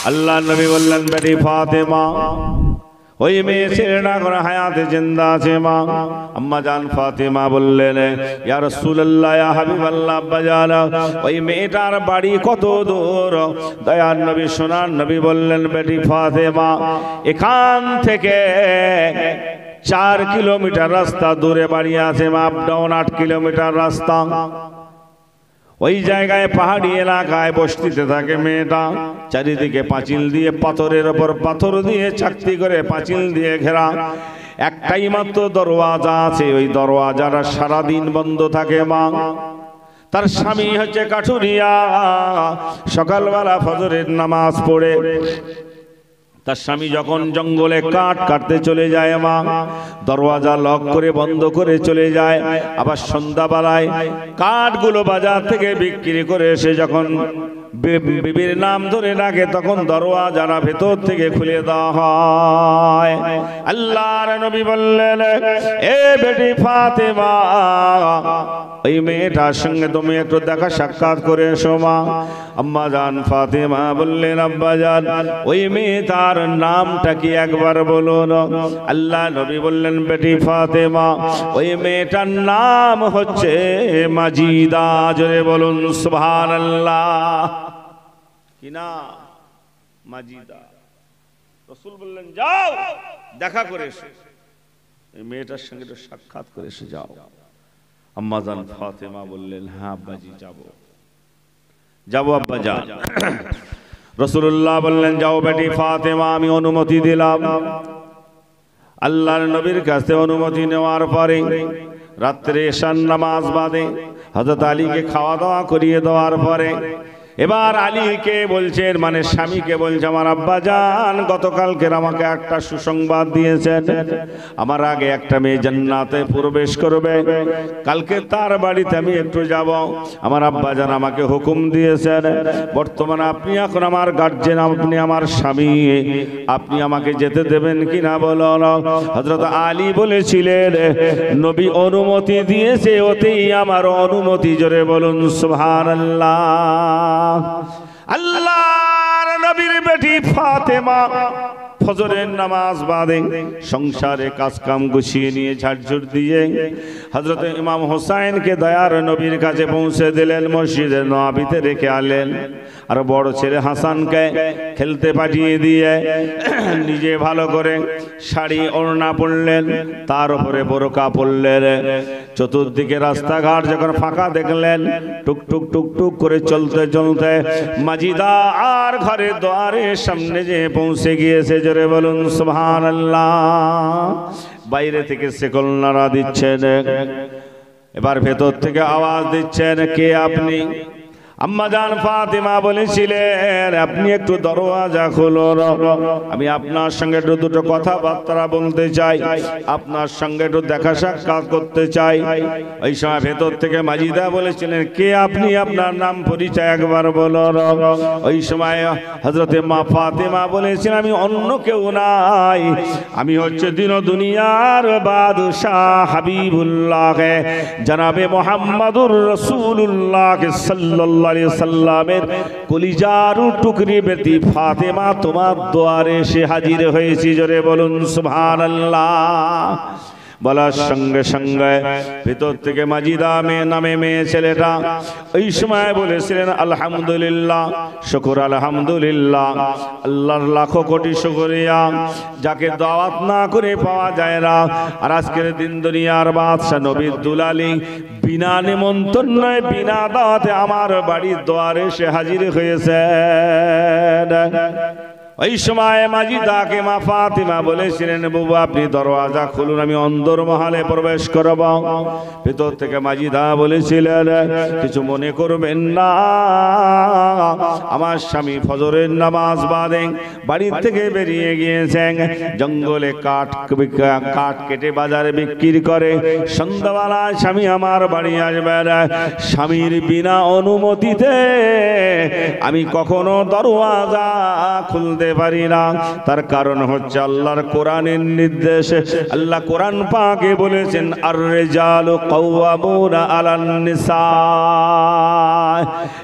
আল্লাহ নবী বললেন বেটি ফাতেমা ওই মেয়ে ছেলেটা করে হায়াতে জিন্দা আছে মা। আম্মা জান ফাতেমা বললেন ইয়া রাসূলুল্লাহ ইয়া হাবিবাল্লাহ আব্বাজান ওই মেয়েটার বাড়ি কত দূর? দয়ার নবী সোনার নবী বললেন বেটি ফাতেমা এখান থেকে 4 কিলোমিটার রাস্তা দূরে বাড়ি আছে মা। আপ ডাউন 8 কিলোমিটার রাস্তা। ওই জায়গায় পাহাড়ি এলাকায় বস্তিতে থাকে মেয়েটা। চারিদিকে পাঁচিল দিয়ে পাথরের ওপর পাথর দিয়ে চাকতি করে পাঁচিল দিয়ে ঘেরা। একটাই মাত্র দরওয়াজা আছে, ওই দরওয়াজাটা সারাদিন বন্ধ থাকে মা। তার স্বামী হচ্ছে কাঠুরিয়া। সকালবেলা ফজরের নামাজ পড়ে তার স্বামী যখন জঙ্গলে কাঠ কাটতে চলে যায় মা, দরওয়াজা লক করে বন্ধ করে চলে যায়। আবার সন্ধ্যাবেলায় কাঠগুলো বাজার থেকে বিক্রি করে এসে যখন বিবির নাম ধরে ডাকে তখন দরওয়াজাটা ভেতর থেকে খুলে দেওয়া হয়। আল্লাহর নবী বললেন এ বেটি ফাতেমা ওই মেয়েটার সঙ্গে তুমি একটু দেখা সাক্ষাৎ করে এসো মা। আম্মা জান ফাতেমা বললেন আব্বা জান ওই মেয়েটার নামটা কি একবার বলুন। আল্লাহ নবী বললেন বেটি ফাতেমা ওই মেয়েটার নাম হচ্ছে মাজিদা। জোরে বলুন সুবহানাল্লাহ। কি না? মাজিদা। রাসূল বললেন যাও দেখা করে এসো, এই মেয়েটার সঙ্গে একটু সাক্ষাৎ করে এসে যাও। আম্মা জান ফাতেমা বললেন হ্যাঁ আব্বাজি যাবো আব্বা যান। রাসূলুল্লাহ বললেন যাও বেটি ফাতেমা আমি অনুমতি দিলাম। আল্লাহর নবীর কাছে অনুমতি নেওয়ার পরে রাত্রে এশার নামাজ বাদে হযরত আলীকে খাওয়া দাওয়া করিয়ে দেওয়ার পরে এবার আলীকে বলছেন মানে স্বামীকে বলছে আমার আব্বা জান গতকালকে আমাকে একটা সুসংবাদ দিয়েছেন, আমার আগে একটা মেয়ে জান্নাতে প্রবেশ করবে, কালকে তার বাড়িতে আমি একটু যাব। আমার আব্বা জান আমাকে হুকুম দিয়েছেন বর্তমানে আপনি এখন আমার গার্জেন, আপনি আমার স্বামী, আপনি আমাকে যেতে দেবেন কিনা বলুন। হযরত আলী বলেছিলেন নবী অনুমতি দিয়েছে ওতেই আমার অনুমতি। জোরে বলুন সুবহানাল্লাহ। আল্লাহর নবীর বেটি ফাতেমা ফজরের নামাজ বাদে সংসারে কাজকাম গুছিয়ে নিয়ে ঝাড়ঝুট দিয়ে হযরত ইমাম হোসাইনকে দয়ার নবীর কাছে পৌঁছে দিলেন, মসজিদে নববীতে রেখে আনলেন। আর বড় ছেলে হাসানকে খেলতে পাঠিয়ে দিয়ে নিজে ভালো করে শাড়ি ওড়না পরলেন, তার উপরে বোরকা পরলেন। চতুর্দিকে রাস্তাঘাট যখন ফাঁকা দেখলেন টুক টুক টুক টুক করে চলতে চলতে মাজিদা আর ঘরে দ্বারের সামনে যে পৌঁছে গিয়েছে। জোরে বলুন সুবহানাল্লাহ। বাইরে থেকে শেকল নাড়া দিচ্ছেন, এবার ভেতর থেকে আওয়াজ দিচ্ছেন কে আপনি? আম্মা জান ফাতেমা বলেছিলেন আপনি একটু দরওয়াজা খুলুন, আমি আপনার সঙ্গে একটু দুটো কথাবার্তা বলতে চাই, আপনার সঙ্গে একটু দেখা সাক্ষাৎ করতে চাই। ওই সময় ভেতর থেকে মাজিদা বলেছিলেন কে আপনি, আপনার নাম পরিচয় একবার বলুন। ওই সময় হযরতে মা ফাতেমা বলেছিলেন আমি অন্য কেউ নাই, আমি হচ্ছে দিন দুনিয়ার বাদশাহ হাবিবুল্লাহ জনাবে মুহাম্মদুর রাসূলুল্লাহ সাল্লাল্লাহু সাল্লামের কলিজার টুকরি বেটি ফাতেমা তোমার দুয়ারে এসে হাজির হয়েছি। জোরে বলুন সুবহানাল্লাহ। বলার সঙ্গে সঙ্গে ভিতর থেকে মাজিদা নামে মেয়ে ছেলেটা ওই সময় বলেছিলেন আলহামদুলিল্লাহ, শুকর আলহামদুলিল্লাহ, আল্লাহর লাখো কোটি শুকরিয়া, যাকে দাওয়াত না করে পাওয়া যায় না। আর আজকের দিন দুনিয়ার বাদশা নবী দুলালী বিনা নিমন্ত্রণে বিনা দাওয়াতে আমার বাড়ির দুয়ারে এসে হাজির হয়েছে। ওই সময় মাজিদাকে মা ফাতেমা বলেছিলেন বাবা আপনি দরওয়াজা খুলুন, আমি অন্দর মহলে প্রবেশ করব। ভিতর থেকে মাজিদা বলেছিলেন কিছু মনে করবেন না, আমার স্বামী ফজরের নামাজ বাদে বাড়ি থেকে বেরিয়ে গিয়েছেন, জঙ্গলে কাঠ কেটে বাজারে বিক্রি করে, সন্ধ্যাবেলায় স্বামী আমার বাড়ি আসবেন। স্বামীর বিনা অনুমতিতে আমি কখনো দরওয়াজা খুলতে খুলতে পারি না, তার কারণ হচ্ছে আল্লাহর কোরআনের নির্দেশ। আল্লাহ কোরআন পাকে বলেছেন আর রিজালু কাওয়ামুনা আলান নিসা।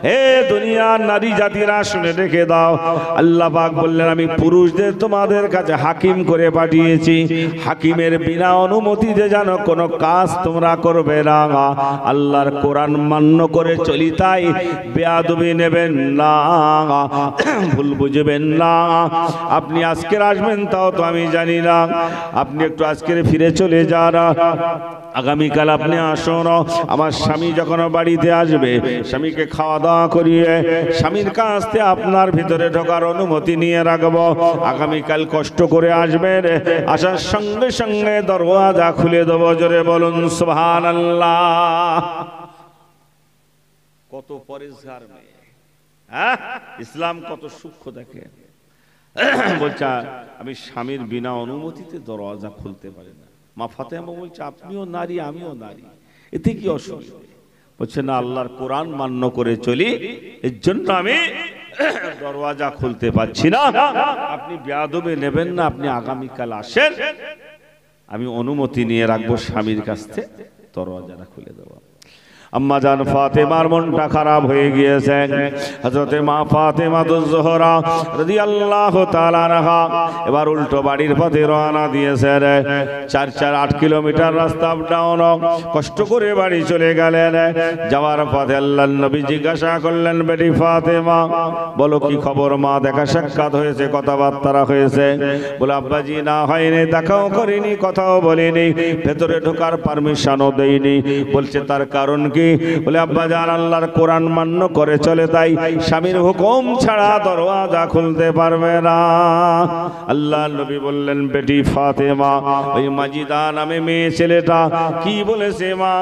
হে দুনিয়ার নারী জাতিরা শুনে রেখে দাও, আল্লাহ পাক বললেন আমি পুরুষদের তোমাদের কাছে হাকিম করে পাঠিয়েছি, হাকিমের বিনা অনুমতিতে যেন কোনো কাজ তোমরা করবে না। আল্লাহর কোরআন মান্য করে চলি, তাই বেয়াদবি নেবেন না, ভুল বুঝবেন না। আপনি আজকের আসবেন তাও তো আমি জানি না, আপনি একটু আজকের ফিরে চলে যান, আগামীকাল আপনি আসুন। আমার স্বামী যখন বাড়িতে আসবে, স্বামীকে খাওয়া দাওয়া করিয়ে স্বামীর কাছ থেকে আপনার ভিতরে ঢোকার অনুমতি নিয়ে রাখবো। আগামীকাল কষ্ট করে আসবেন, আসার সঙ্গে সঙ্গে দরওয়াজা খুলে দেবো। জোরে বলুন সুবহানাল্লাহ। কত পরেশগার মেয়ে, হ্যাঁ, ইসলাম কত সূক্ষ্ম দেখে। বলছে আমি স্বামীর বিনা অনুমতিতে দরওয়াজা খুলতে পারি না। মা ফাতেমা বলছে আপনিও নারী আমিও নারী, এতে কি অসুবিধা? বলছে না, আল্লাহর কোরআন মান্য করে চলি, এর জন্য আমি দরওয়াজা খুলতে পারছি না। আপনি বেয়াদবি নেবেন না, আপনি আগামীকাল আসেন, আমি অনুমতি নিয়ে রাখবো স্বামীর কাছ থেকে, দরওয়াজাটা খুলে দেবো। আম্মা জান ফাতেমার মনটা খারাপ হয়ে গিয়েছে। হযরতে মা ফাতেমাতুজ জোহরা রাদিয়াল্লাহু তাআলা আনহা এবার উল্টো বাড়ির পথে রওনা দিয়েছেন। 8 কিলোমিটার রাস্তা আপ ডাউন, কষ্ট করে বাড়ি চলে গেলেন। যাওয়ার পথে আল্লাহর নবী জিজ্ঞাসা করলেন, বেটি ফাতেমা বলো কি খবর মা, দেখা সাক্ষাৎ হয়েছে, কথাবার্তা হয়েছে? বলে আব্বাজি না হয়নি, দেখাও করিনি, কথাও বলিনি, ভেতরে ঢোকার পারমিশনও দেইনি। বলছে তার কারণ কি? বলে আব্বা জান আল্লাহর কোরআন মান্য করে চলে, তাই স্বামীর হুকুম ছাড়া দরওয়াজা খুলতে পারবে না। আল্লাহ নবী বললেন, বেটি ফাতেমা ওই মাজিদা নামে মেয়ে ছেলেটা কি বলেছে মা?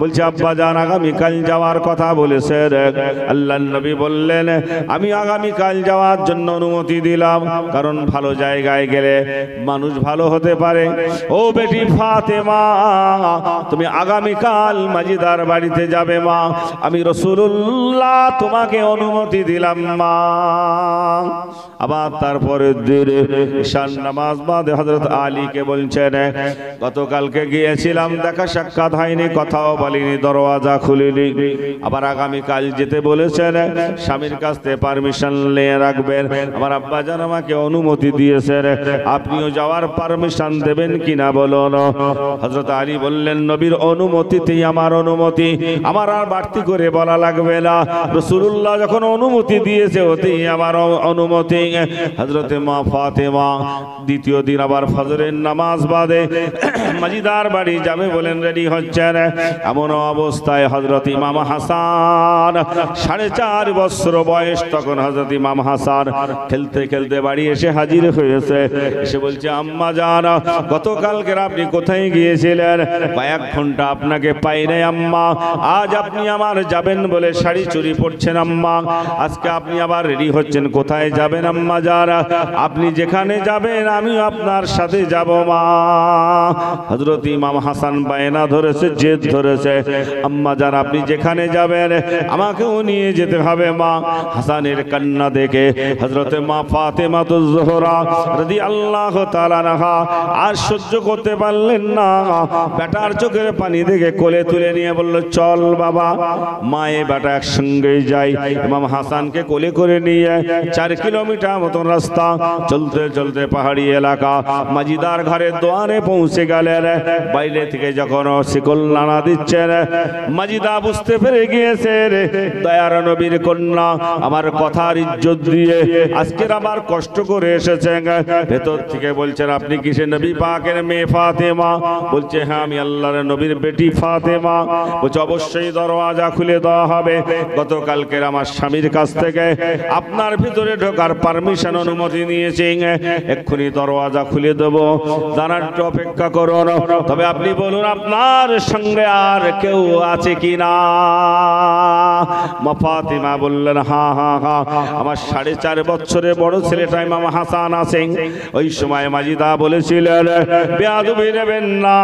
বলছে আব্বা জান আগামীকাল যাওয়ার কথা বলেছে। আল্লাহ নবী বললেন, আমি আগামীকাল যাওয়ার জন্য অনুমতি দিলাম, কারণ ভালো জায়গায় গেলে মানুষ ভালো হতে পারে। ও বেটি ফাতেমা, তুমি আগামীকাল মাজিদার বাড়িতে যাবে মা, আমি রাসূলুল্লাহ তোমাকে অনুমতি দিলাম মা। আবার তারপরে ঈশার নামাজ বাদে হযরত আলীকে বলছেন, গতকালকে গিয়েছিলাম, দেখা সাক্ষাৎ হয়নি, কথাও বলিনি, দরওয়াজা খুলিনি। আবার আগামীকাল যেতে বলেছেন, স্বামীর কাছ থেকে পারমিশন নিয়ে রাখবেন। আমার আব্বা জান আমাকে অনুমতি দিয়েছেন, আপনিও যাওয়ার পারমিশন দেবেন কিনা বলুন। হযরত আলী বললেন, নবীর অনুমতিতেই আমার অনুমতি, আমার আর বাড়তি করে বলা লাগবে না। রাসূলুল্লাহ যখন অনুমতি দিয়েছে ওতেই আমার অনুমতি। হযরতে মা ফাতেমা দ্বিতীয় দিন আবার ফজরের নামাজ বাদে মাজিদার বাড়ি যাবে বলেন রেডি হচ্ছেন। এমন অবস্থায় হযরত ইমাম হাসান 4.5 বছর বয়স, তখন হযরত ইমাম হাসান খেলতে খেলতে বাড়ি এসে হাজির হয়েছে। এসে বলছে, আম্মা জান গতকালকে আপনি কোথায় গিয়েছিলেন? কয়েক ঘন্টা আপনাকে পাই নাই আম্মা। আজ আপনি আমার যাবেন বলে শাড়ি চুরি পড়ছেন আম্মা, আজকে আপনি আবার রেডি হচ্ছেন, কোথায় যাবেন আম্মা জান? আপনি যেখানে যাবেন আমিও আপনার সাথে যাব মা। হযরত ইমাম হাসান বায়না ধরেছে, জেদ ধরেছে, আম্মা জান আপনি যেখানে যাবেন আমাকেও নিয়ে যেতে হবে মা। হাসানের কান্না দেখে হযরতে মা ফাতেমাতুজ জোহরা রাদিয়াল্লাহু তাআলা আনহা আর সহ্য করতে পারলেন না, বেটার চোখের পানি দেখে কোলে তুলে নিয়ে বলল, চল বাবা, মায়ে বেটা একসঙ্গে যাই। ইমাম হাসানকে কোলে করে নিয়ে 4 কিলোমিটার মতন রাস্তা চলতে চলতে পাহাড়ি এলাকা মাজিদার ঘরের দোয়ারে পৌঁছে গেলেন। বাইরে থেকে যখন শিকল নাড়া দিচ্ছেন, মাজিদা বুঝতে পেরে গিয়েছে দয়ার নবীর কন্যা আমার কথার ইজ্জত দিয়ে আজকের আবার কষ্ট করে এসেছেন। ভেতর থেকে বলছেন, আপনি কিসের নবী পাকের মেয়ে ফাতেমা? বলছে, হ্যাঁ আমি আল্লাহর নবীর বেটি ফাতেমা। বলছে, অবশ্যই দরওয়াজা খুলে দেওয়া হবে। গতকালকের আমার স্বামীর কাছ থেকে আপনার ভিতরে ঢোকার পারমিশন অনুমতি নিয়েছি, এক্ষুনি দরওয়াজা খুলে দেব, জানার অপেক্ষা করুন। তবে আপনি বলুন আপনার সঙ্গে আর কেউ আছে কিনা? মা ফাতিমা বললেন, হ্যাঁ হ্যাঁ হ্যাঁ, আমার 4.5 বছরের বড় ছেলেটা ইমাম হাসান আছেন। ওই সময় মাজিদা বলেছিলেন, বেয়াদবি নেবেন না,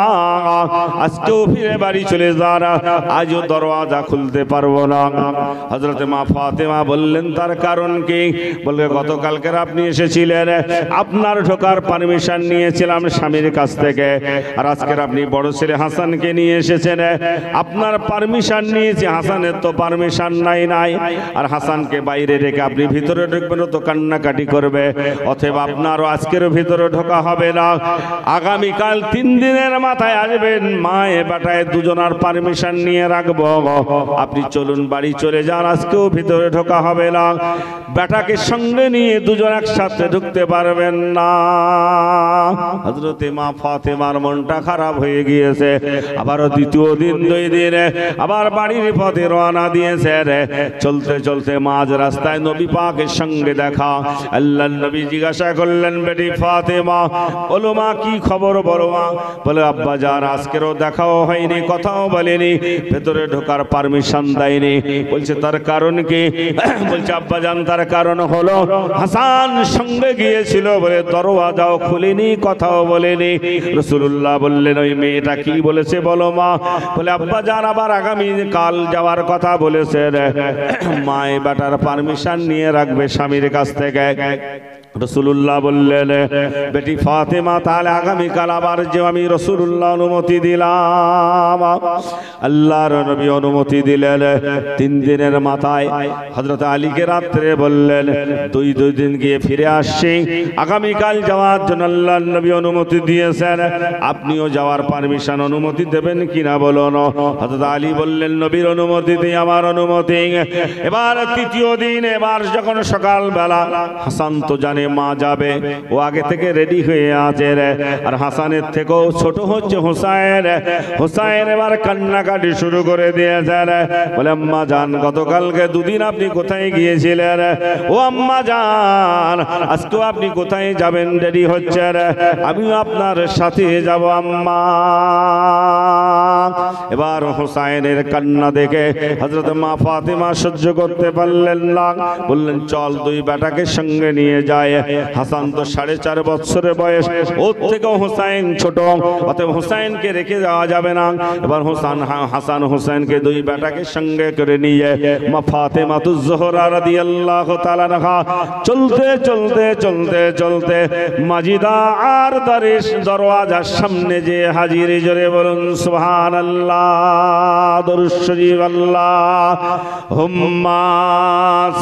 আজকেও ফিরে বাড়ি চলে যান, আজও দরওয়াজা খুলতে পারবো না। হযরতে মা ফাতেমা বললেন তার কারণ কি? বলে গতকালকের আপনি এসেছিলেন, আপনার ঢোকার পারমিশন নিয়েছিলাম স্বামীর কাছ থেকে, আর আজকের আপনি বড় ছেলে হাসানকে নিয়ে এসেছেন, আপনার পারমিশন নিয়েছি, হাসানের তো পারমিশন নাই, আর হাসানকে বাইরে রেখে আপনি ভিতরে ঢুকবেন তো কান্নাকাটি করবে, অতএব আপনারও আজকের ভিতরে ঢোকা হবে না। আগামীকাল 3 দিনের মাথায় আসবেন, মায়ে বেটায় দুজনার পারমিশন নিয়ে রাখবো, আপনি চলুন বাড়ি চলে যান, আজকেও ভিতরে ঢোকা হবে না। বেটাকে সঙ্গে নিয়ে দুজন একসাথে ঢুকতে পারবেন না। হযরতে মা ফাতেমার মনটা খারাপ হয়ে গিয়েছে। আবারও দ্বিতীয় দিন 2 দিন আবার বাড়ির পথে রওনা দিয়েছে। চলতে চলতে মাঝ রাস্তায় নবী পাকের সঙ্গে দেখা। আল্লাহর নবী জিজ্ঞাসা করলেন, বেটি ফাতেমা, বলো মা কি খবর বলো মা। বলে আব্বা জান আজকেরও দেখাও হয়নি, কথাও বলেনি, ভেতরে ঢোকার পারমিশন দেয়নি। বলছে তার কারণ কি? বলছে আব্বা জান তার কারণ হলো হাসান সঙ্গে গিয়েছিল বলে দরওয়াজাও খুলেনি, কথাও বলেনি। রাসূলুল্লাহ বললেন ওই মেয়েটা কি বলেছে বলো মা। বলে আব্বা জান আবার আগামী কাল যাওয়ার কথা বলেছে, মায়ে বেটার পারমিশন নিয়ে রাখবে স্বামীর কাছ থেকে। রাসূলুল্লাহ বললেন বেটি ফাতেমা তাহলে আগামীকাল আবার যে আমি রাসূলুল্লাহ অনুমতি দিলাম। আল্লাহর নবী অনুমতি দিলেন। 3 দিনের মাথায় হযরত আলীকে রাত্রে বললেন 2 দিন গিয়ে ফিরে আসছি, আগামীকাল যাওয়ার জন্য আল্লাহর নবী অনুমতি দিয়েছেন, আপনিও যাওয়ার পারমিশন অনুমতি দেবেন কিনা বলুন। হযরত আলী বললেন নবীর অনুমতি দিই, আমার অনুমতি। এবার 3য় দিন, এবার যখন সকালবেলা হাসান তো জানে মা যাবে, ও আগে থেকে রেডি হয়ে আছে, আর হাসানের থেকেও ছোট হচ্ছে হোসাইন। হোসাইন এবার কান্নাকাটি শুরু করে দিয়েছে। বলে আম্মা জান গতকালকে 2 দিন আপনি কোথায় গিয়েছিলেন? ও আম্মা জান আজকেও আপনি কোথায় যাবেন? রেডি হচ্ছে, আমিও আপনার সাথে যাব আম্মা। এবার হোসাইনের কান্না দেখে হযরত মা ফাতেমা সহ্য করতে পারলেন না, বললেন চল 2 বেটাকে সঙ্গে নিয়ে যায়। হাসান তো 4.5 বছরের বয়স, ওর থেকেও হোসাইন ছোট, অতএব হোসাইনকে রেখে যাওয়া যাবে না। এবার হাসান হোসাইনকে 2 বেটাকে সঙ্গে করে নিয়ে মা ফাতেমাতুজ জোহরা রাদিয়াল্লাহু তাআলা আনহা চলতে চলতে চলতে চলতে মাজিদা আর দরওয়াজার সামনে যে হাজির। জোরে বলুন সুবহানাল্লাহ, দরুদ শরীফ আল্লাহুম্মা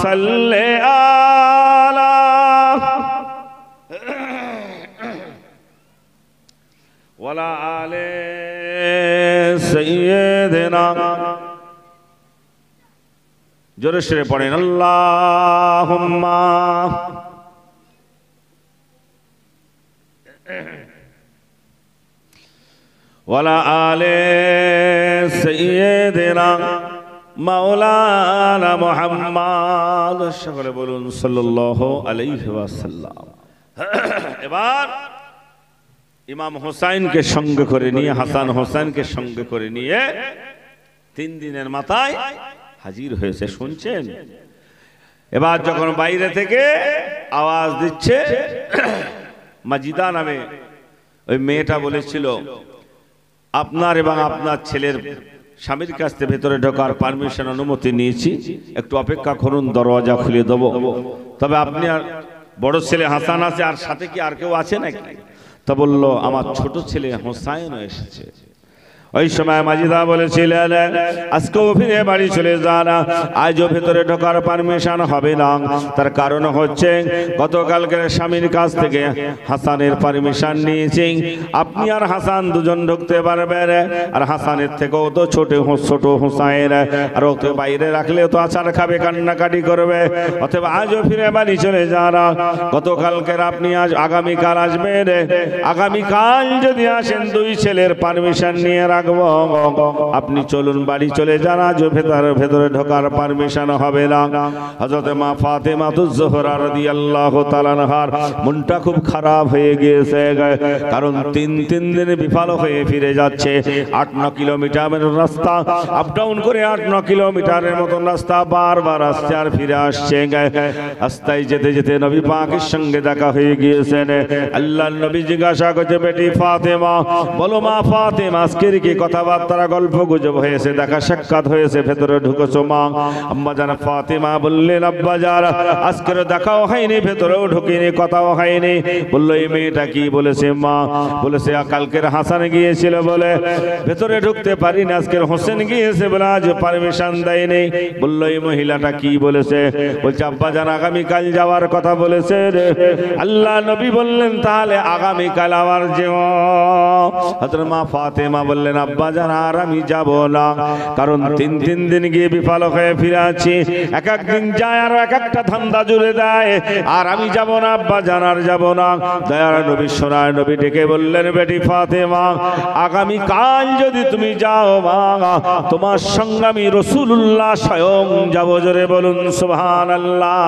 সাল্লি আলা ওয়ালা আলে সাইয়্যিদিনা। জোরে সরে পড়েন আল্লাহুম্মা ওয়ালা আলে সাইয়্যিদিনা মাওলানা মুহাম্মদ। সকলে বলুন সাল্লাল্লাহু আলাইহি ওয়াসাল্লাম। এবার ইমাম হোসাইনকে সঙ্গে করে নিয়ে, হাসান হোসেনকে সঙ্গে করে নিয়ে 3 দিনের মাথায় হাজির হয়েছে। শুনছেন? এবার যখন বাইরে থেকে আওয়াজ দিচ্ছে, মাজিদা নামে ওই মেয়েটা বলেছিল আপনার এবং আপনার ছেলের স্বামীর কাছ থেকে ভেতরে ঢোকার পারমিশন অনুমতি নিয়েছি, একটু অপেক্ষা করুন, দরওয়াজা খুলে দেবো। তবে আপনি আর বড় ছেলে হাসান আছে, আর সাথে কি আর কেউ আছে নাকি? তা বলল আমার ছোট ছেলে হোসাইনও এসেছে। ওই সময় মাজিদা বলেছিলেন আজকেও ফিরে বাড়ি চলে যান, আজও ভেতরে ঢোকার পারমিশন হবে না। তার কারণ হচ্ছে গতকালকের স্বামীর কাছ থেকে হাসানের পারমিশন নিয়েছি, আপনি আর হাসান দুজন ঢুকতে পারবেন, আর হাসানের থেকেও তো ছোট হোসাইন, আর ওকে বাইরে রাখলে তো আচার খাবে, কান্নাকাটি করবে। অতএব আজও ফিরে বাড়ি চলে যান। গতকালকের আপনি আজ আগামীকাল আসবেন, আগামীকাল যদি আসেন 2 ছেলের পারমিশন নিয়ে রাখবো, আপনি চলুন বাড়ি চলে যান, আজ ভেতরে ঢোকার পারমিশন হবে না। হযরত মা ফাতেমাতুজ জোহরা রাদিয়াল্লাহু তাআলা আনহার মনটা খুব খারাপ হয়ে গিয়েছে, কারণ 3 দিনে বিফল হয়ে ফিরে যাচ্ছে। 8-9 কিলোমিটারের রাস্তা, আপ ডাউন করে 8-9 কিলোমিটারের মতন রাস্তা বারবার আসছে আর ফিরে আসছে। রাস্তায় যেতে যেতে নবী পাকের সঙ্গে দেখা হয়ে গিয়েছেন। আল্লাহর নবী জিজ্ঞাসা করছে বেটি ফাতেমা, বলো মা ফাতেমা আজকের কি কি কথাবার্তা গল্প গুজব হয়েছে, দেখা সাক্ষাৎ হয়েছে, ভেতরে ঢুকেছো মা? আম্মা জান ফাতেমা বললেন আব্বা জান আজকের দেখাও হয়নি, ভেতরেও ঢুকিনি, কথাও হয়নি। বললো এই মেয়েটা কি বলেছে মা? বলেছে কালকের হাসান গিয়েছিল বলে ভেতরে ঢুকতে পারিনি, আজকের হোসেন গিয়েছে বলে আজ পারমিশন দেয়নি। বললো এই মহিলাটা কি বলেছে? বলছে আব্বা জান আগামীকাল যাওয়ার কথা বলেছে রে। আল্লাহ নবী বললেন তাহলে আগামীকাল আবার যেও। হযরত মা ফাতেমা বললেন আব্বা জান আর আমি যাব না, কারণ তিন দিন গিয়ে বিফল হয়ে ফিরে আছি, এক এক দিন যায় আর এক একটা ধান্দা জুড়ে দেয়, আর আমি যাব না আব্বা জান, আর যাব না। দয়ার নবী সোনার নবী ডেকে বললেন বেটি ফাতেমা আগামীকাল যদি তুমি যাও মা, তোমার সঙ্গে আমি রাসূলুল্লাহ স্বয়ং যাব। জোরে বলুন সুবহানাল্লাহ।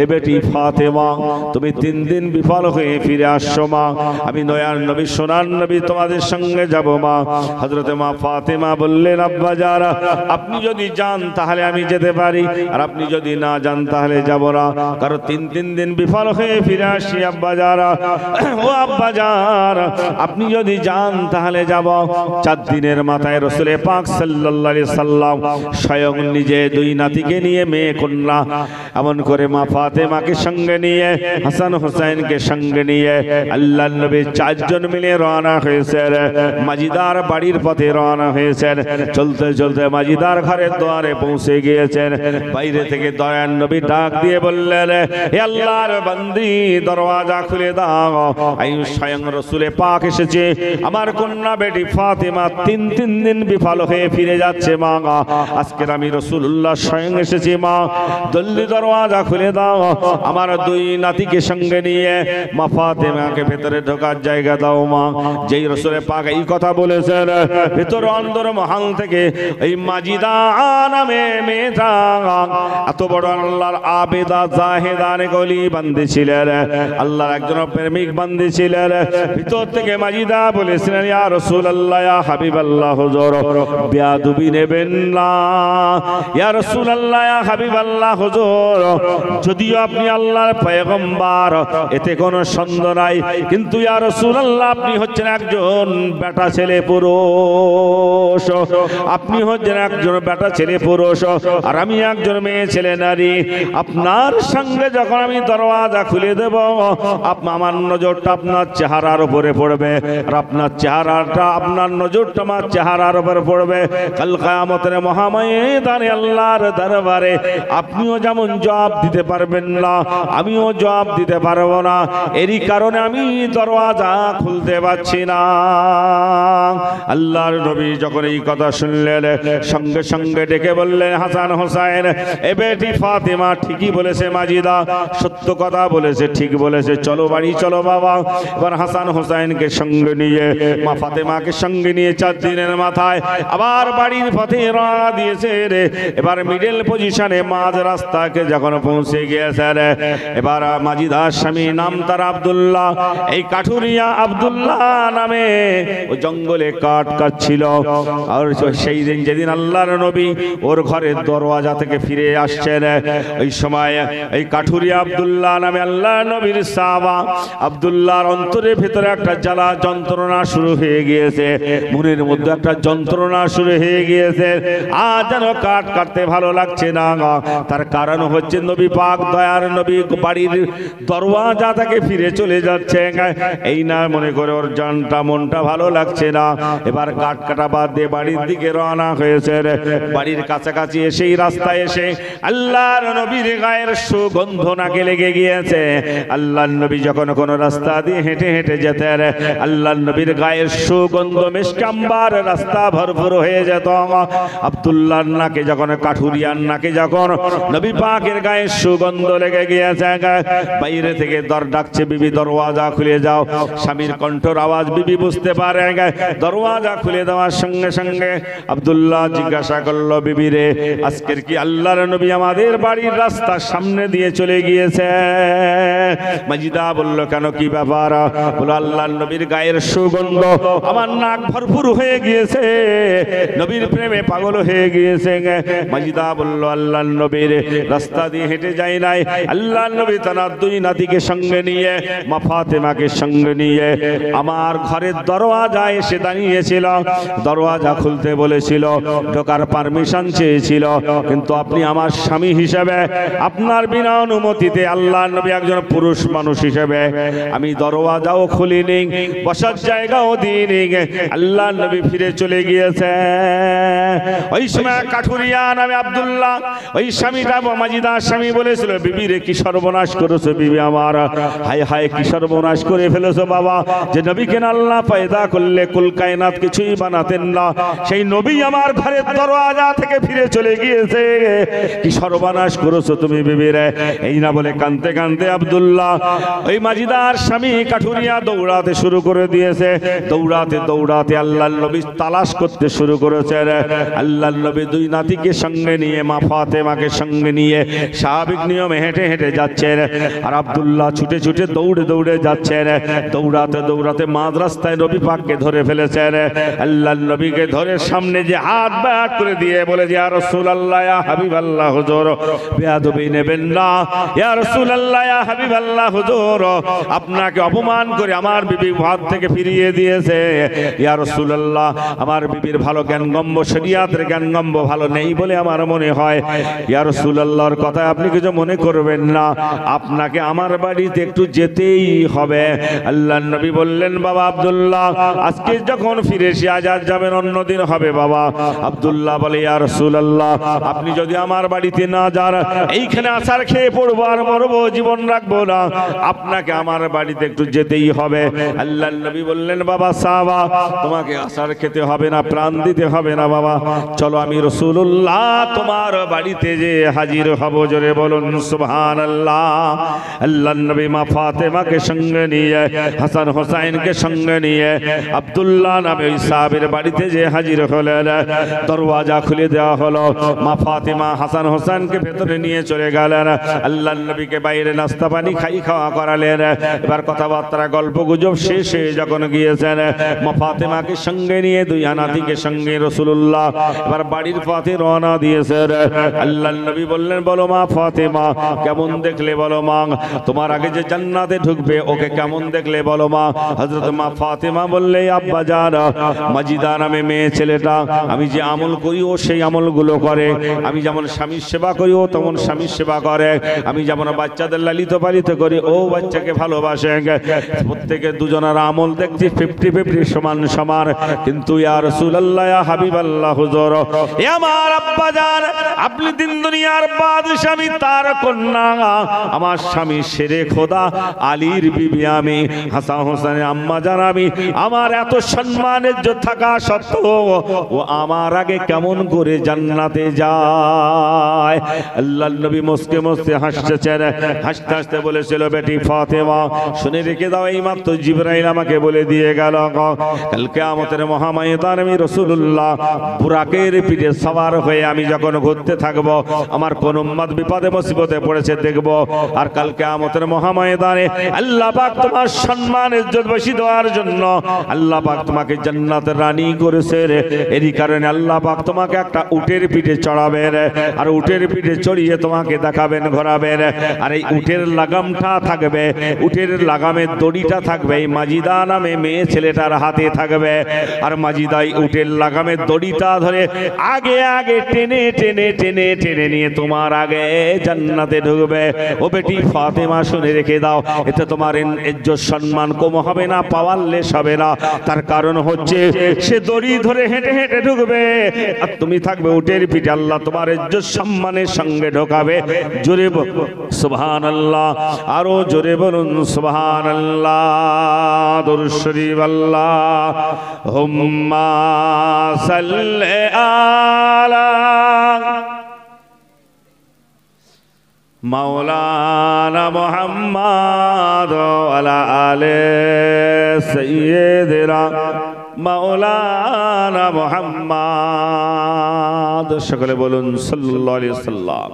এ বেটি ফাতেমা তুমি তিন দিন বিফল হয়ে ফিরে আসছো মা, আমি দয়ার নবী সোনার নবী তোমাদের সঙ্গে যাব মা। হযরত মা ফাতেমা বললেন আব্বা জান আপনি যদি যান তাহলে আমি যেতে পারি, আর আপনি যদি না যান তাহলে যাব না, কারণ তিন দিন বিফল হয়ে ফিরে আসি আব্বা জান। ও আব্বা জান আপনি যদি যান তাহলে যাব। 4 দিনের মাথায় রাসূল পাক সাল্লাল্লাহু আলাইহি সাল্লাম স্বয়ং নিজে 2 নাতিকে নিয়ে, মেয়ে কন্যা এমন করে মা ফাতেমাকে সঙ্গে নিয়ে, হাসান হোসেনকে সঙ্গে নিয়ে আল্লাহর নবী 4 জন মিলে রওনা হয়েছেন। মাজিদার বাড়ির পথে রওনা হয়েছেন। চলতে চলতে মাজিদার ঘরের দ্বারে পৌঁছে গিয়েছেন। বাইরে থেকে দয়ার নবী ডাক দিয়ে বললেন হে আল্লাহর বান্দি দরওয়াজা খুলে দাও, আমি স্বয়ং রাসূল পাক এসেছে, আমার কন্যা বেটি ফাতেমা 3 দিন বিফল হয়ে ফিরে যাচ্ছে মা, আজকের আমি রাসূলুল্লাহ স্বয়ং এসেছি মা, জলদি দরওয়াজা খুলে দাও, আমার 2 নাতিকে সঙ্গে নিয়ে মা ফাতেমাকে ভেতরে ঢোকার জায়গা দাও মা। যেই রাসূল পাক এই কথা বলেছেন, ভেতর অন্দর মহল থেকে এই মাজিদা নামে মেয়েটা এত বড় আল্লাহর আবেদা জাহেদা নেকলি বান্দি ছিলেন, আল্লাহর একজন প্রেমিক বান্দি ছিলেন। ভিতর থেকে মাজিদা বলেছিলেন ইয়া রাসূলুল্লাহ ইয়া হাবিবাল্লাহ হুজুর বেয়াদবি নেবেন না, ইয়া রাসূলুল্লাহ ইয়া হাবিবাল্লাহ হুজুর যদিও আপনি আল্লাহর পয়গম্বর এতে কোনো সন্দেহ নাই, কিন্তু ইয়া রাসূলুল্লাহ আপনি হচ্ছেন একজন বেটা ছেলে পুরুষ, আপনি হচ্ছেন একজন বেটা ছেলে পুরুষ, আর আমি একজন মেয়ে ছেলে নারী। আপনার সঙ্গে যখন আমি দরওয়াজা খুলে দেব, আমার নজরটা আপনার চেহারার উপরে পড়বে, আর আপনার চেহারাটা, আপনার নজরটা আমার চেহারার উপরে পড়বে। কাল কিয়ামতের মহাময়দানে আল্লাহর দরবারে আপনিও যেমন জবাব দিতে পারবেন না, আমিও জবাব দিতে পারবো না, এরই কারণে আমি দরওয়াজা খুলতে পারছি না। আল্লাহর নবী যখন এই কথা শুনলেন, সঙ্গে সঙ্গে ডেকে বললেন হাসান হোসেন এ বেটি ফাতেমা ঠিকই বলেছে, মাজিদা সত্য কথা বলেছে, ঠিক বলেছে, চলো বাড়ি চলো বাবা। এবার হাসান হোসেনকে সঙ্গে নিয়ে, মা ফাতেমাকে সঙ্গে নিয়ে 4 দিনের মাথায় আবার বাড়ির পথে রওনা দিয়েছে রে। এবার মিডল পজিশনে মাঝ রাস্তাকে যখন পৌঁছে গিয়েছে রে, এবার মাজিদার স্বামী নাম তার আব্দুল্লাহ, এই কাঠুরিয়া আব্দুল্লাহ নামে ওই জঙ্গলে কাঠ কাটছিল। আর সেই দিন যেদিন আল্লাহর নবী ওর ঘরের দরওয়াজা থেকে ফিরে আসছেন, ওই সময় এই কাঠুরিয়া আব্দুল্লাহ নামে আল্লাহ নবীর সাহাবা আব্দুল্লাহর অন্তরের ভেতরে একটা জ্বালা যন্ত্রণা শুরু হয়ে গিয়েছে, মনের মধ্যে একটা যন্ত্রণা শুরু হয়ে গিয়েছে, আর যেন কাঠ কাটতে ভালো লাগছে না। তার কারণ হচ্ছে নবী পাক দয়ার নবী বাড়ির দরওয়াজা থেকে ফিরে চলে যাচ্ছে, এই না মনে করে ওর জানটা মনটা ভালো লাগছে না। এবার কাঠ কাটা বাদ দিয়ে বাড়ির দিকে রওনা হয়েছে। বাড়ির কাছাকাছি এসেই রাস্তায় এসে আল্লাহর নবীর গায়ের সুগন্ধ নাকে লেগে গিয়েছে। আল্লাহর নবী যখন কোন রাস্তা দিয়ে হেঁটে হেঁটে যেতেন, আল্লাহর নবীর গায়ের সুগন্ধ মিষ্কাম্বার রাস্তা ভরপুর হয়ে যেত। আব্দুল্লাহর নাকে যখন, কাঠুরিয়ার নাকে যখন নবী পাকের গায়ে সুগন্ধ লেগে গিয়েছে, বাইরে থেকে দর ডাকছে বিবি দরওয়াজা খুলে যাও। স্বামীর কণ্ঠর আওয়াজ বিবি বুঝতে পারে, দরওয়াজা খুলে দেওয়ার সঙ্গে সঙ্গে আব্দুল্লাহ জিজ্ঞাসা করলো বিবি রে আজকের কি আল্লাহর নবী আমাদের বাড়ির রাস্তার সামনে দিয়ে চলে গিয়েছে? মাজিদা বলল কেন, কি ব্যাপার? বলো আল্লাহর নবীর গায়ের সুগন্ধ আমার নাক ভরপুর হয়ে গিয়েছে, নবীর প্রেমে পাগল হয়ে গিয়েছে। মাজিদা বলল আল্লাহর নবীর রাস্তা দিয়ে হেঁটে যায় নাই, আল্লাহর নবী তার 2 নাতিকে সঙ্গে নিয়ে, মা ফাতেমাকে সঙ্গে নিয়ে আমার ঘরের দরওয়াজায় এসে দাঁড়িয়েছিল, দরওয়াজা খুলতে বলেছিল, ঢোকার পারমিশন চেয়েছিল, কিন্তু আপনি আমার স্বামী হিসেবে আপনার বিনা অনুমতিতে আল্লাহর নবী একজন পুরুষ মানুষ হিসেবে আমি দরওয়াজাও খুলিনি, বসার জায়গাও দিইনি। আল্লাহর নবী ফিরে চলে গিয়েছে। ওই সময় কাঠুরিয়া নামে আব্দুল্লাহ, ওই স্বামীটা মাজিদার স্বামী বলেছিল, বিবি রে কি সর্বনাশ করেছো বিবি আমার, হায় হায় কি সর্বনাশ করে ফেলেছো বাবা, যে নবীকে আল্লাহ পয়দা করলে কুল কায়নাত কিছুই বানাতেন না, সেই নবী আমার ঘরের দরওয়াজা থেকে ফিরে চলে গিয়েছে, কি সর্বনাশ করেছো তুমি বিবি রে। এই না বলে কাঁদতে কাঁদতে আব্দুল্লাহ ওই মাজিদার স্বামী কাঠুরিয়া দৌড়াতে শুরু করে দিয়েছে। দৌড়াতে দৌড়াতে আল্লাহর নবী তালাশ করতে শুরু করেছে। আল্লাহর নবী দুই নাতিকে সঙ্গে নিয়ে, মা ফাতেমাকে সঙ্গে নিয়ে স্বাভাবিক নিয়মে হেঁটে হেঁটে যাচ্ছেন, আর আব্দুল্লাহ ছুটে ছুটে দৌড়ে দৌড়ে যাচ্ছেন। দৌড়াতে দৌড়াতে মাঝ রাস্তায় নবী পাককে ধরে ফেলেছেন। আল্লাহর নবীকে ধরে সামনে যে হাত বাট করে দিয়ে বলে যে ইয়া রাসূলুল্লাহ ইয়া হাবিবাল্লাহ হুজুর, বেয়াদবি নেবেন না, ইয়া রাসূলুল্লাহ ইয়া হাবিবাল্লাহ হুজুর, আপনাকে অপমান করে আমার বিবি হাত থেকে ফিরিয়ে দিয়েছে। ইয়া রাসূলুল্লাহ, আমার বিবির ভালো জ্ঞানগম্য, শরীয়তের জ্ঞানগম্য ভালো নেই বলে আমার মনে হয়। ইয়া রাসূলুল্লাহর কথা আপনি কিছু মনে করবেন না, আপনাকে আমার বাড়িতে একটু যেতেই হবে। আল্লাহর নবী বললেন, বাবা আব্দুল্লাহ, আজকে যখন ফিরে এসে আজ আর যাবেন, অন্যদিন হবে বাবা। আব্দুল্লাহ বলে, ইয়া রাসূলুল্লাহ, আপনি যদি আমার বাড়িতে না যান, এইখানে আছাড় খেয়ে পড়বো আর মরবো, জীবন রাখবো না, আপনাকে আমার বাড়িতে একটু যেতেই হবে। আল্লাহর নবী বললেন, বাবা সাহাবা, তোমাকে আছাড় খেতে হবে না, প্রাণ দিতে হবে না বাবা, চলো আমি রাসূলুল্লাহ তোমার বাড়িতে যে হাজির হব। জোরে বলুন সুবহানাল্লাহ। আল্লাহর নবী মা ফাতেমাকে সঙ্গে নিয়ে, হাসান হোসাইনকে সঙ্গে নিয়ে আব্দুল্লাহ নামে ওই সাহাবীর বাড়িতে যে হাজির হলেন। দরওয়াজা খুলে দেওয়া হলো, মা ফাতেমা হাসান হোসেনকে ভেতরে নিয়ে চলে গেলেন। আল্লাহর নবীকে বাইরে নাস্তা পানি খাওয়া করালেন। এবার কথাবার্তা গল্প গুজব শেষে যখন গিয়েছেন, মা ফাতেমাকে সঙ্গে নিয়ে দুই নাতিকে সঙ্গে রাসূলুল্লাহ এবার বাড়ির পথে রওনা দিয়েছেন। আল্লাহর নবী বললেন, বলো মা ফাতেমা, কেমন দেখলে বলো মা, তোমার আগে যে জান্নাতে ঢুকবে ওকে কেমন দেখলে বলো মা। হযরত মা ফাতেমা বললে, আব্বা জান, মাজিদা নামে মেয়ে ছেলেটা আমি যে আমল করি ও সেই আমলগুলো করে, আমি যেমন স্বামীর সেবা করি ও তেমন স্বামীর সেবা করে, আমি যেমন বাচ্চাদের লালিত পালিত করি ও বাচ্চাকে ভালোবাসে, প্রত্যেকে দুজনের আমল দেখছি 50-50 সমান সমান, কিন্তু ইয়া রাসূলুল্লাহ ইয়া হাবিবাল্লাহ হুজুর, এ আমার আব্বা জান, আপনি দিন দুনিয়ার বাদশা, আমি তার কন্যা, আমার স্বামী শেরে খোদা আলীর বিবি আমি, হাসান হোসেনের আম্মা জান আমি, আমার এত সম্মানের ইজ্জত থাকা সত্ত্বেও ও আমার আগে কেমন করে জান্নাতে যায়। আল্লাহর নবী মুস্কে মুস্কে হাসতেছেন, হাসতে হাসতে বলেছিল, বেটি ফাতেমা শুনে রেখে দাও, এই মাত্র জিবরাইল আমাকে বলে দিয়ে গেল, কাল কিয়ামতের মহাময়দানে আমি রাসূলুল্লাহ বুরাকের পিঠে সওয়ার হয়ে আমি যখন ঘুরতে থাকব, আমার কোন উম্মত বিপদে মুসিবতে পড়েছে দেখব, আর কাল কিয়ামতের মহাময়দানে আল্লাহ পাক তোমার সম্মান ইজ্জত বেশি দেওয়ার জন্য আল্লাহ পাক তোমাকে জান্নাতের রানী করেছে। এরই কারণে আল্লাহ পাক তোমাকে একটা উটের পিঠে চড়াবেন, আর উটের পিঠে চড়িয়ে তোমাকে দেখাবেন, ঘোরাবেন, আর এই উটের লাগামটা থাকবে, উটের লাগামের দড়িটা থাকবে এই মাজিদা নামে মেয়ে ছেলেটার হাতে থাকবে, আর মাজিদাই উটের লাগামের দড়িটা ধরে আগে আগে টেনে টেনে টেনে টেনে নিয়ে তোমার আগে জান্নাতে ঢুকবে। ও বেটি ফাতেমা শুনে রেখে দাও, এতে তোমার ইজ্জত সম্মান কম হবে না, পাওয়ার লেস হবে না, তার কারণ হচ্ছে সে দড়ি ধরে হেঁটে হেঁটে ঢুকবে আর তুমি থাকবে উটের পিঠে, আল্লাহ তোমার ইজ্জত সম্মানের সঙ্গে ঢোকাবে। জোরে সুবহানাল্লাহ, আরো জোরে বলুন সুবহানাল্লাহ। দুরূদ শরীফ আল্লাহুম্মা সাল্লি আলা মাওলানা মুহাম্মদ ওয়ালা আলে সাইয়্যিদিনা মাওলানা মুহাম্মদ। সকলে বলুন সাল্লাল্লাহু আলাইহি ওয়াসাল্লাম।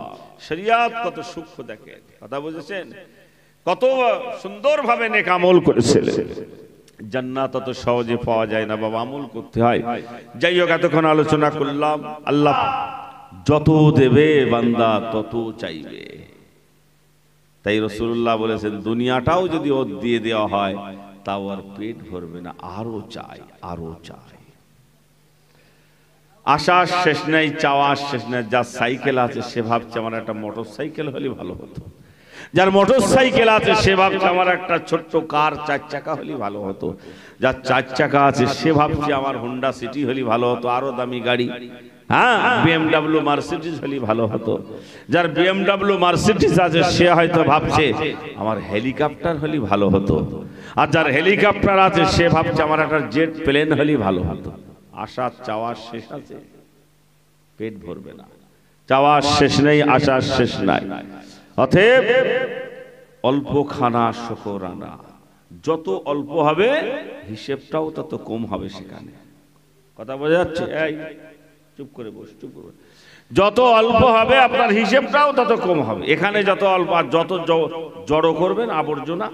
শরীয়ত কত সূক্ষ্ম দেখেন, কথা বুঝেছেন, কত সুন্দরভাবে নেক আমল করেছিলেন। জান্নাত তত সহজে পাওয়া যায় না বাবা, আমল করতে হয়। যাই হোক, এতক্ষণ আলোচনা করলাম, আল্লাহ যত দেবে বান্দা তত চাইবে। তাই রাসূলুল্লাহ বলেছেন, দুনিয়াটাও যদি ওর দিয়ে দেওয়া হয় তাও আর পেট ভরবে না, আরো চাই, আরো চাই। আশার শেষ নেই, চাওয়ার শেষ নেই। যার সাইকেল আছে সে ভাবছে আমার একটা মোটর সাইকেল হলে ভালো হতো। যার মোটর সাইকেল আছে সে ভাবছে আমার একটা ছোট্ট কার 4 চাকা হলে ভালো হতো। যার 4 চাকা আছে সে ভাবছে আমার হোন্ডা সিটি হলে ভালো হতো, আরো দামি গাড়ি, হ্যাঁ BMW মার্সিডিজ হলে ভালো হতো। যার BMW মার্সিডিজ আছে সে হয়তো ভাবছে আমার হেলিকপ্টার হলে ভালো হতো। আর যার হেলিকপ্টার আছে সে ভাবছে আমার একটা জেট প্লেন হলে ভালো হতো। আশার চাওয়ার শেষ আছে, পেট ভরবে না। চাওয়ার শেষ নেই, আশার শেষ নাই। অতএব অল্প খানা শুকরানা, যত অল্প হবে হিসেবটাও তত কম হবে। সেখানে কথা বোঝা যাচ্ছে? এই চুপ করে বস, চুপ করে। যত অল্প হবে আপনার হিসেবটাও তত কম হবে। এখানে যত অল্প, আর যত জড়ো করবেন আবর্জনা,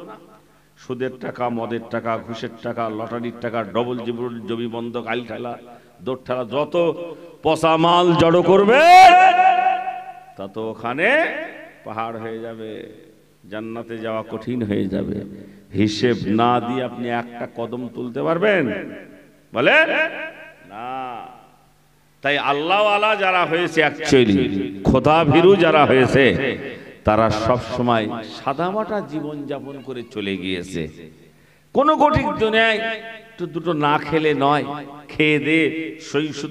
সুদের টাকা, মদের টাকা, ঘুষের টাকা, লটারির টাকা, ডবল জমি বন্ধক, আইল ঠেলা, দৌড় ঠেলা, যত পচা মাল জড়ো করবে তত ওখানে পাহাড় হয়ে যাবে, জান্নাতে যাওয়া কঠিন হয়ে যাবে। হিসেব না দিয়ে আপনি একটা কদম তুলতে পারবেন? বলেন না। তাই আল্লাহওয়ালা যারা হয়েছে, অ্যাকচুয়ালি খোদা ভীরু যারা হয়েছে, তারা সব সময় সাদামাটা জীবন যাপন করে চলে গিয়েছে। কোন কঠিন দুনিয়ায় তো দুটো না খেলে নয়, খেয়ে দে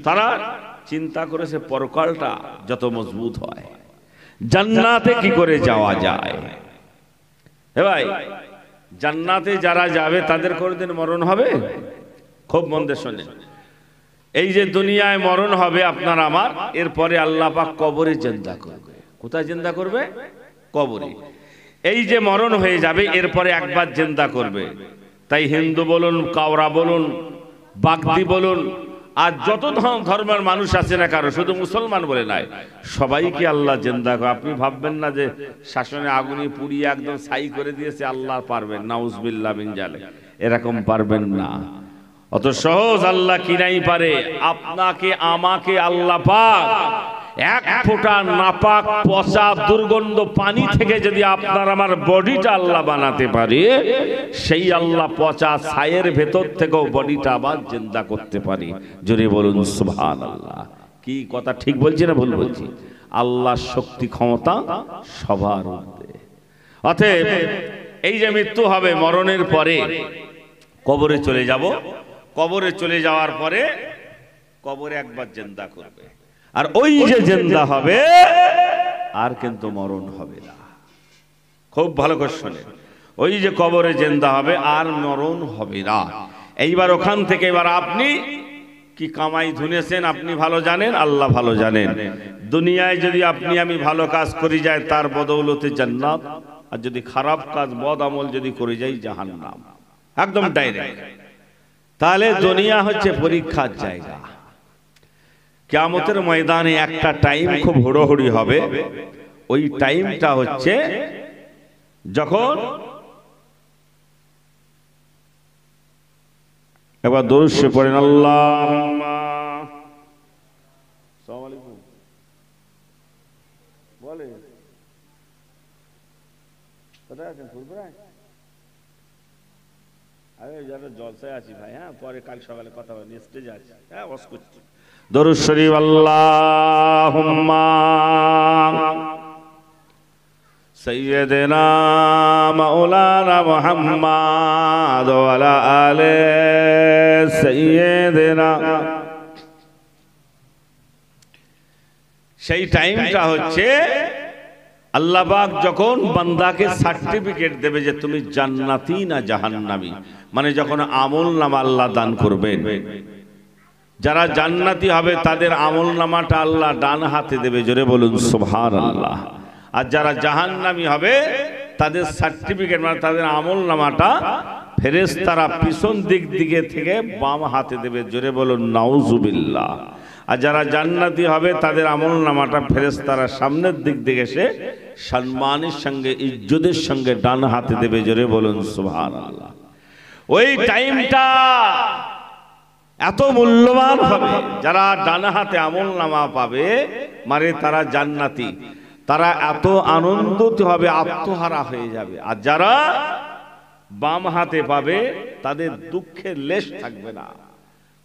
তারা চিন্তা করেছে পরকালটা যত মজবুত হয়, জান্নাতে কি করে যাওয়া যায়। হে ভাই, জান্নাতে যারা যাবে তাদের কোনদিন মরণ হবে? খুব মন দিয়ে শোনেন। এই যে দুনিয়ায় মরণ হবে আপনার আমার, এরপরে আল্লাহ পাক কবরে জিন্দা করবে। কোথায় জিন্দা করবে? কবরে। এই যে মরণ হয়ে যাবে এরপরে একবার জিন্দা করবে। তাই হিন্দু বলুন, কাওরা বলুন, বাগদি বলুন, আর যত ধর্মের মানুষ আছে না কারো, শুধু মুসলমান বলে নাই, সবাইকে আল্লাহ জিন্দা করে। আপনি ভাববেন না যে শাসনে আগুনে পুড়িয়ে একদম ছাই করে দিয়েছে আল্লাহ পারবেন, নাউজুবিল্লাহ মিন জালিক, এরকম পারবেন না। অত সহজ আল্লাহ কি নাই পারে। আপনাকে আমাকে আল্লাহ পাক এক ফোঁটা নাপাক পচা দুর্গন্ধ পানি থেকে যদি আপনার আমার বডিটা আল্লাহ বানাতে পারে, সেই আল্লাহ পচা ছায়ের ভেতর থেকেও বডিটা আবার জিন্দা করতে পারে। জোরে বলুন সুবহানাল্লাহ। কি কথা ঠিক বলছি না ভুল বলছি? আল্লাহর শক্তি ক্ষমতা সবার মধ্যে। অতএব এই যে মৃত্যু হবে, মরণের পরে কবরে চলে যাব। কবরে চলে যাওয়ার পরে কবরে একবার জিন্দা করবে, আর ওই যে জিন্দা হবে আর কিন্তু মরণ হবে না। খুব ভালো করে শুনেন, ওই যে কবরে জিন্দা হবে আর মরণ হবে না। এইবার ওখান থেকে এবার আপনি কি কামাই ধুনেছেন আপনি ভালো জানেন, আল্লাহ ভালো জানেন। দুনিয়ায় যদি আপনি আমি ভালো কাজ করে যাই তার বদৌলতে জান্নাত, আর যদি খারাপ কাজ বদ আমল যদি করে যাই জাহান্নাম, একদম ডাইরেক্ট। তাহলে দুনিয়া হচ্ছে পরীক্ষার জায়গা। কিয়ামতের ময়দানে একটা টাইম খুব হুড়োহুড়ি হবে। ওই টাইমটা হচ্ছে যখন, এবার দরুদ শরীফ পড়েন, আল্লাহুম্মা আসসালামু আলাইকুম বলে কোথায় আছেন? ফুলপুরায়? আরে যারা জলসায় আছি ভাই, হ্যাঁ পরে কাল সকালে কথা বলি, স্টেজে আছি, হ্যাঁ ওয়াজ করছি। দরুদ শরীফ, আল্লাহুম্মা সাইয়্যিদিনা মাওলানা মুহাম্মাদ ওয়া আলা আলি সাইয়্যিদিনা। সেই টাইমটা হচ্ছে আল্লাহ পাক যখন বান্দাকে সার্টিফিকেট দেবে যে তুমি জান্নাতি না জাহান্নামী, মানে যখন আমল নামা আল্লাহ দান করবেন। যারা জান্নাতি হবে তাদের আমল নামাটা আল্লাহ ডান হাতে দেবে, জোরে বলুন সুবহানাল্লাহ। আর যারা জাহান্নামী হবে তাদের সার্টিফিকেট মানে তাদের আমল নামাটা ফেরেশতারা পিছন দিক দিকে থেকে বাম হাতে দেবে, জোরে বলুন নাউজুবিল্লাহ। আর যারা জান্নাতি হবে তাদের আমল নামাটা ফেরেশতারা সামনের দিক থেকে এসে সম্মানের সঙ্গে ইজ্জতের সঙ্গে ডান হাতে দেবে, জোরে বলুন সুবহানাল্লাহ। ওই টাইমটা এত মূল্যবান হবে, যারা ডান হাতে আমল নামা পাবে মানে তারা জান্নাতি, তারা এত আনন্দিত হবে, আত্মহারা হয়ে যাবে। আর যারা বাম হাতে পাবে তাদের দুঃখের লেশ থাকবে না,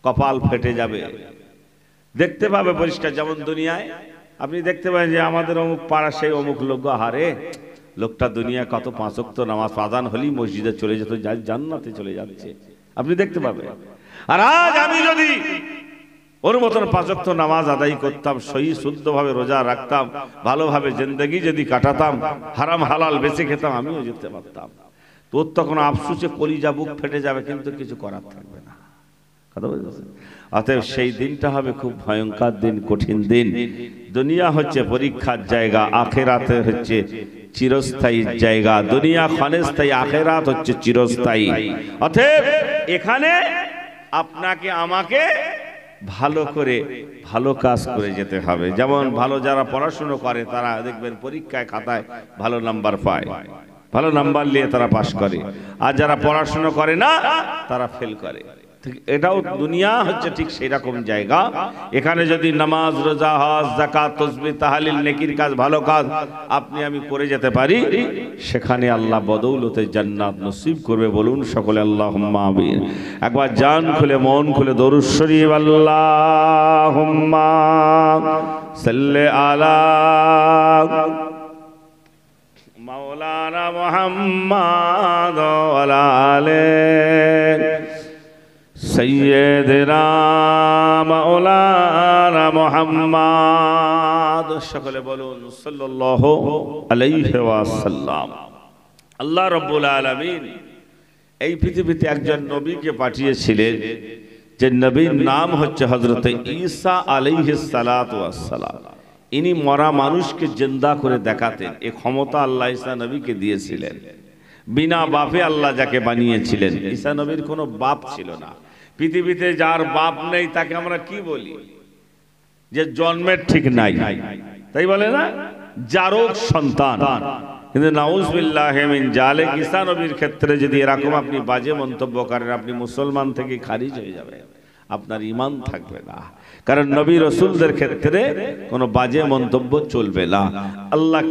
কপাল ফেটে যাবে। দেখতে পাবে পরিষ্কার, যেমন দুনিয়ায় আপনি দেখতে পাবেন যে আমাদের অমুক পাড়া সেই অমুক লোক, হারে লোকটা দুনিয়া কত 5 ওয়াক্ত নামাজ আযান হলেই মসজিদে চলে যেত, জান্নাতে চলে যাচ্ছে, আপনি দেখতে পাবেন। আর আজ আমি যদি ওর মতন 5 ওয়াক্ত নামাজ আদায় করতাম, সহি শুদ্ধভাবে রোজা রাখতাম, ভালোভাবে জিন্দেগি যদি কাটাতাম, হারাম হালাল বেঁচে খেতাম, আমিও যেতে পারতাম। তোর তখন আফসোসে কলিজা বুক ফেটে যাবে, কিন্তু কিছু করার থাকবে না। কথা বুঝেছেন? অতএব সেই দিনটা হবে খুব ভয়ঙ্কর দিন, কঠিন দিন। দুনিয়া হচ্ছে পরীক্ষার জায়গা, আখেরাতে হচ্ছে চিরস্থায়ী জায়গা। দুনিয়া ক্ষণস্থায়ী, আখেরাত হচ্ছে চিরস্থায়ী। অতএব এখানে আপনাকে আমাকে ভালো করে ভালো কাজ করে যেতে হবে। যেমন ভালো যারা পড়াশুনো করে তারা দেখবেন পরীক্ষায় খাতায় ভালো নাম্বার পায়, ভালো নাম্বার নিয়ে তারা পাস করে। আর যারা পড়াশুনো করে না তারা ফেল করে। এটাও দুনিয়া হচ্ছে ঠিক সেই রকম জায়গা। এখানে যদি নামাজ, রোজা, হজ, যাকাত, তাসবিহ, তাহলিল, নেকির কাজ, ভালো কাজ আপনি আমি করে যেতে পারি, সেখানে আল্লাহ বদৌলতে জান্নাত নসিব করবে। বলুন সকলে আল্লাহুম্মা আমিন। একবার জান খুলে মন খুলে দরুদ শরীফ, আল্লাহুম্মা সাল্লি আলা মাওলানা মুহাম্মাদ ওয়া আলা আলি সাইয়্যিদিনা মাওলানা মুহাম্মাদ। সকলে বলুন সাল্লাল্লাহু আলাইহি ওয়াসাল্লাম। আল্লাহ রাব্বুল আলামিন এই পৃথিবীতে একজন নবীকে পাঠিয়েছিলেন, যে নবীর নাম হচ্ছে হযরত ঈসা আলাইহিস সালাতু ওয়াস সালাম। ইনি মরা মানুষকে জিন্দা করে দেখাতেন। এই ক্ষমতা আল্লাহ ঈসা নবীকে দিয়েছিলেন। বিনা বাপে আল্লাহ যাকে বানিয়েছিলেন, ঈসা নবীর কোনো বাপ ছিল না। পৃথিবীতে যার বাপ নেই তাকে আমরা কি বলি? যে জন্মের ঠিক নাই, তাই বলে না, জারক সন্তান। কিন্তু নাউজুবিল্লাহি মিন জালিক, ঈসা নবীর ক্ষেত্রে যদি এরকম আপনি বাজে মন্তব্য করেন, আপনি মুসলমান থেকে খারিজ হয়ে যাবেন, আপনার ঈমান থাকবে না। কারণ নবী রাসূলদের ক্ষেত্রে কোনো বাজে মন্তব্য চলবে না। আল্লাহ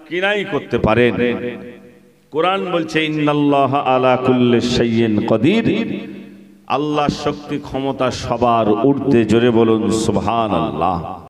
কিনাই করতে পারেন। কোরআন বলছে ইন্নাল্লাহা আলা কুল্লি শাইইন কাদির। আল্লাহর শক্তি ক্ষমতা সবার ঊর্ধ্বে। জোরে বলুন সুবহানাল্লাহ।